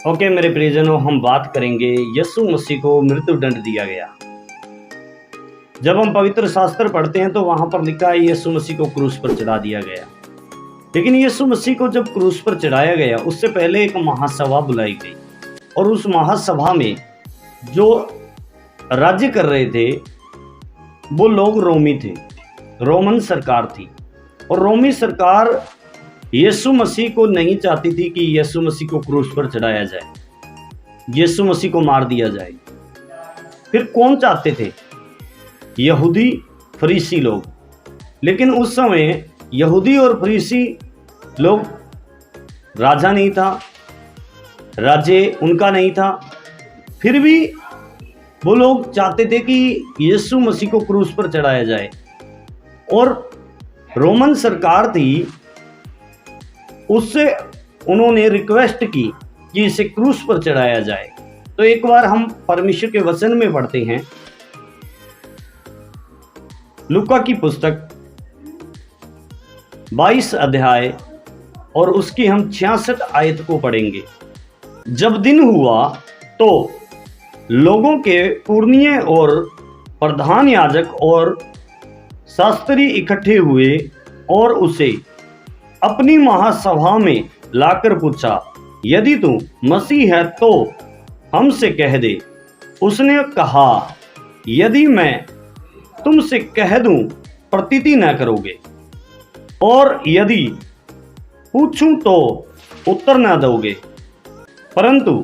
Okay मेरे प्रियजनों, हम बात करेंगे यीशु मसीह को मृत्यु दंड दिया गया। जब हम पवित्र शास्त्र पढ़ते हैं तो वहां पर लिखा है यीशु मसीह को क्रूस पर चढ़ा दिया गया। लेकिन यीशु मसीह को जब क्रूस पर चढ़ाया गया उससे पहले एक महासभा बुलाई गई और उस महासभा में जो राज्य कर रहे थे वो लोग रोमी थे, रोमन सरकार थी। और रोमी सरकार यीशु मसीह को नहीं चाहती थी कि यीशु मसीह को क्रूस पर चढ़ाया जाए, यीशु मसीह को मार दिया जाए। फिर कौन चाहते थे? यहूदी फरीसी लोग। लेकिन उस समय यहूदी और फरीसी लोग, राजा नहीं था, राज्य उनका नहीं था, फिर भी वो लोग चाहते थे कि यीशु मसीह को क्रूस पर चढ़ाया जाए। और रोमन सरकार थी, उससे उन्होंने रिक्वेस्ट की कि इसे क्रूस पर चढ़ाया जाए। तो एक बार हम परमेश्वर के वचन में पढ़ते हैं, लूका की पुस्तक 22 अध्याय और उसकी हम 66 आयत को पढ़ेंगे। जब दिन हुआ तो लोगों के पुरनिये और प्रधान याजक और शास्त्री इकट्ठे हुए और उसे अपनी महासभा में लाकर पूछा, यदि तू मसीह है तो हमसे कह दे। उसने कहा, यदि मैं तुमसे कह दूं प्रतीति न करोगे, और यदि पूछूं तो उत्तर न दोगे। परंतु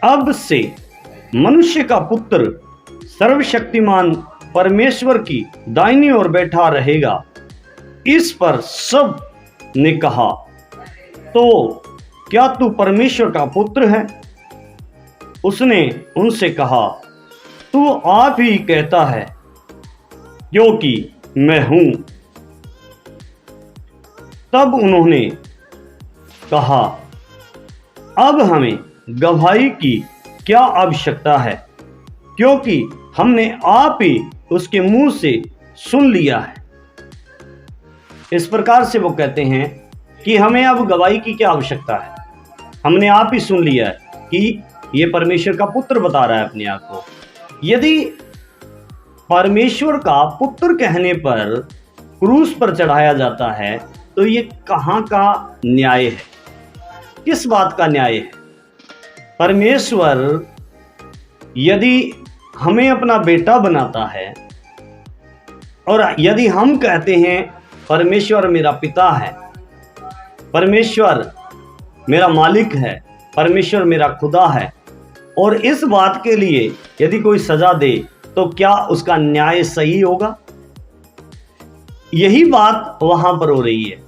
अब से मनुष्य का पुत्र सर्वशक्तिमान परमेश्वर की दाहिनी ओर बैठा रहेगा। इस पर सब ने कहा, तो क्या तू परमेश्वर का पुत्र है? उसने उनसे कहा, तू आप ही कहता है, क्योंकि मैं हूं। तब उन्होंने कहा, अब हमें गवाही की क्या आवश्यकता है, क्योंकि हमने आप ही उसके मुंह से सुन लिया है। इस प्रकार से वो कहते हैं कि हमें अब गवाही की क्या आवश्यकता है, हमने आप ही सुन लिया है कि ये परमेश्वर का पुत्र बता रहा है अपने आप को। यदि परमेश्वर का पुत्र कहने पर क्रूस पर चढ़ाया जाता है तो ये कहाँ का न्याय है? किस बात का न्याय है? परमेश्वर यदि हमें अपना बेटा बनाता है और यदि हम कहते हैं परमेश्वर मेरा पिता है, परमेश्वर मेरा मालिक है, परमेश्वर मेरा खुदा है, और इस बात के लिए यदि कोई सजा दे तो क्या उसका न्याय सही होगा? यही बात वहां पर हो रही है।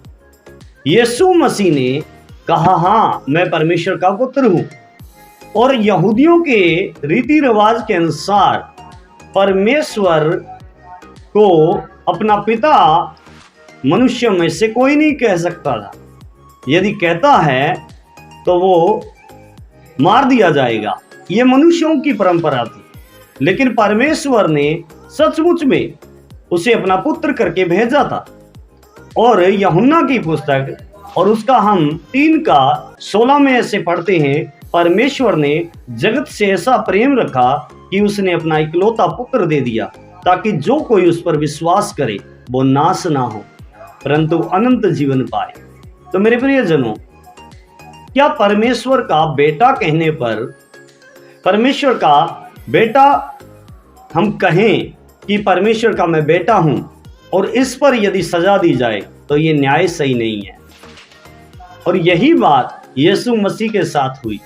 यीशु मसीह ने कहा, हाँ मैं परमेश्वर का पुत्र हूं, और यहूदियों के रीति रिवाज के अनुसार परमेश्वर को अपना पिता मनुष्य में से कोई नहीं कह सकता था। यदि कहता है तो वो मार दिया जाएगा। ये मनुष्यों की परंपरा थी। लेकिन परमेश्वर ने सचमुच में उसे अपना पुत्र करके भेजा था। और यूहन्ना की पुस्तक और उसका हम 3:16 में ऐसे पढ़ते हैं, परमेश्वर ने जगत से ऐसा प्रेम रखा कि उसने अपना इकलौता पुत्र दे दिया, ताकि जो कोई उस पर विश्वास करे वो नाश ना हो परंतु अनंत जीवन पाए। तो मेरे प्रियजनों, क्या परमेश्वर का बेटा कहने पर, परमेश्वर का बेटा हम कहें कि परमेश्वर का मैं बेटा हूं और इस पर यदि सजा दी जाए तो ये न्याय सही नहीं है। और यही बात यीशु मसीह के साथ हुई।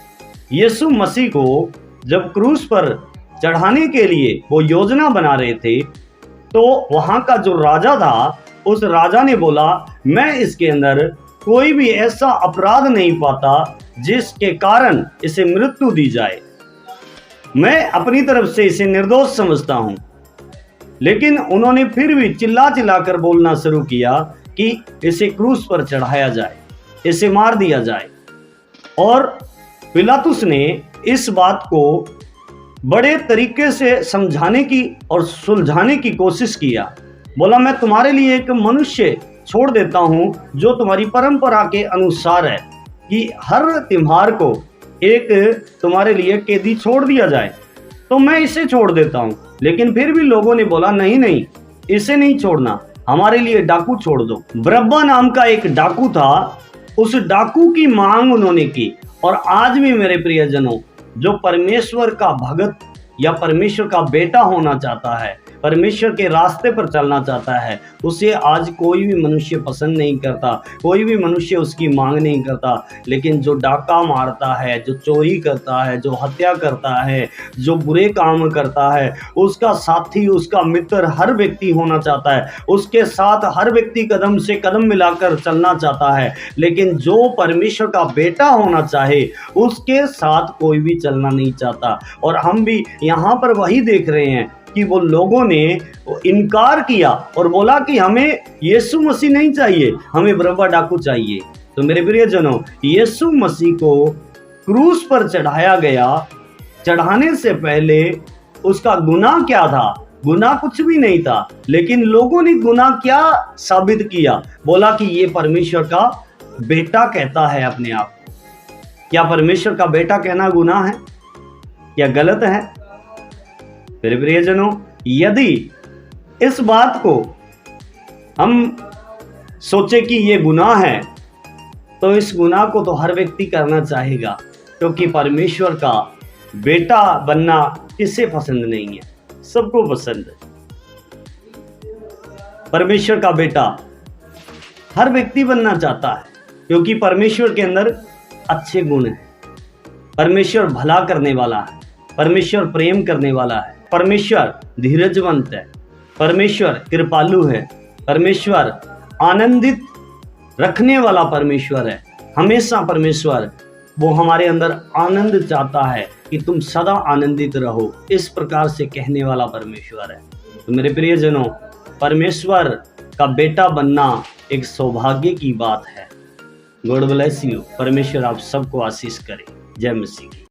यीशु मसीह को जब क्रूस पर चढ़ाने के लिए वो योजना बना रहे थे तो वहां का जो राजा था, उस राजा ने बोला, मैं इसके अंदर कोई भी ऐसा अपराध नहीं पाता जिसके कारण इसे मृत्यु दी जाए। मैं अपनी तरफ से इसे निर्दोष समझता हूं। लेकिन उन्होंने फिर भी चिल्ला चिल्ला कर बोलना शुरू किया कि इसे क्रूस पर चढ़ाया जाए, इसे मार दिया जाए। और पिलातुस ने इस बात को बड़े तरीके से समझाने की और सुलझाने की कोशिश किया। बोला, मैं तुम्हारे लिए एक मनुष्य छोड़ देता हूं जो तुम्हारी परंपरा के अनुसार है कि हर त्योहार को एक तुम्हारे लिए कैदी छोड़ दिया जाए, तो मैं इसे छोड़ देता हूं। लेकिन फिर भी लोगों ने बोला नहीं नहीं, इसे नहीं छोड़ना, हमारे लिए डाकू छोड़ दो। बरअब्बा नाम का एक डाकू था, उस डाकू की मांग उन्होंने की। और आज भी मेरे प्रियजनों, जो परमेश्वर का भगत या परमेश्वर का बेटा होना चाहता है, परमेश्वर के रास्ते पर चलना चाहता है, उसे आज कोई भी मनुष्य पसंद नहीं करता, कोई भी मनुष्य उसकी मांग नहीं करता। लेकिन जो डाका मारता है, जो चोरी करता है, जो हत्या करता है, जो बुरे काम करता है, उसका साथी, उसका मित्र हर व्यक्ति होना चाहता है, उसके साथ हर व्यक्ति कदम से कदम मिलाकर चलना चाहता है। लेकिन जो परमेश्वर का बेटा होना चाहे, उसके साथ कोई भी चलना नहीं चाहता। और हम भी यहाँ पर वही देख रहे हैं कि वो लोगों ने इनकार किया और बोला कि हमें यीशु मसीह नहीं चाहिए, हमें बरअब्बा डाकू चाहिए। तो मेरे प्रियजनों, यीशु मसीह को क्रूस पर चढ़ाया गया। चढ़ाने से पहले उसका गुनाह क्या था? गुनाह कुछ भी नहीं था, लेकिन लोगों ने गुनाह क्या साबित किया? बोला कि ये परमेश्वर का बेटा कहता है अपने आप को। क्या परमेश्वर का बेटा कहना गुनाह है? क्या गलत है? मेरे प्रियजनों, यदि इस बात को हम सोचे कि ये गुनाह है, तो इस गुनाह को तो हर व्यक्ति करना चाहेगा, क्योंकि परमेश्वर का बेटा बनना किसे पसंद नहीं है? सबको पसंद है। परमेश्वर का बेटा हर व्यक्ति बनना चाहता है, क्योंकि परमेश्वर के अंदर अच्छे गुण हैं। परमेश्वर भला करने वाला है, परमेश्वर प्रेम करने वाला है, परमेश्वर धीरजवंत है, परमेश्वर कृपालु है, परमेश्वर आनंदित रखने वाला परमेश्वर है। हमेशा परमेश्वर वो हमारे अंदर आनंद चाहता है कि तुम सदा आनंदित रहो, इस प्रकार से कहने वाला परमेश्वर है। तो मेरे प्रियजनों, परमेश्वर का बेटा बनना एक सौभाग्य की बात है। God bless you. परमेश्वर आप सबको आशीष करे। जय मसीह की।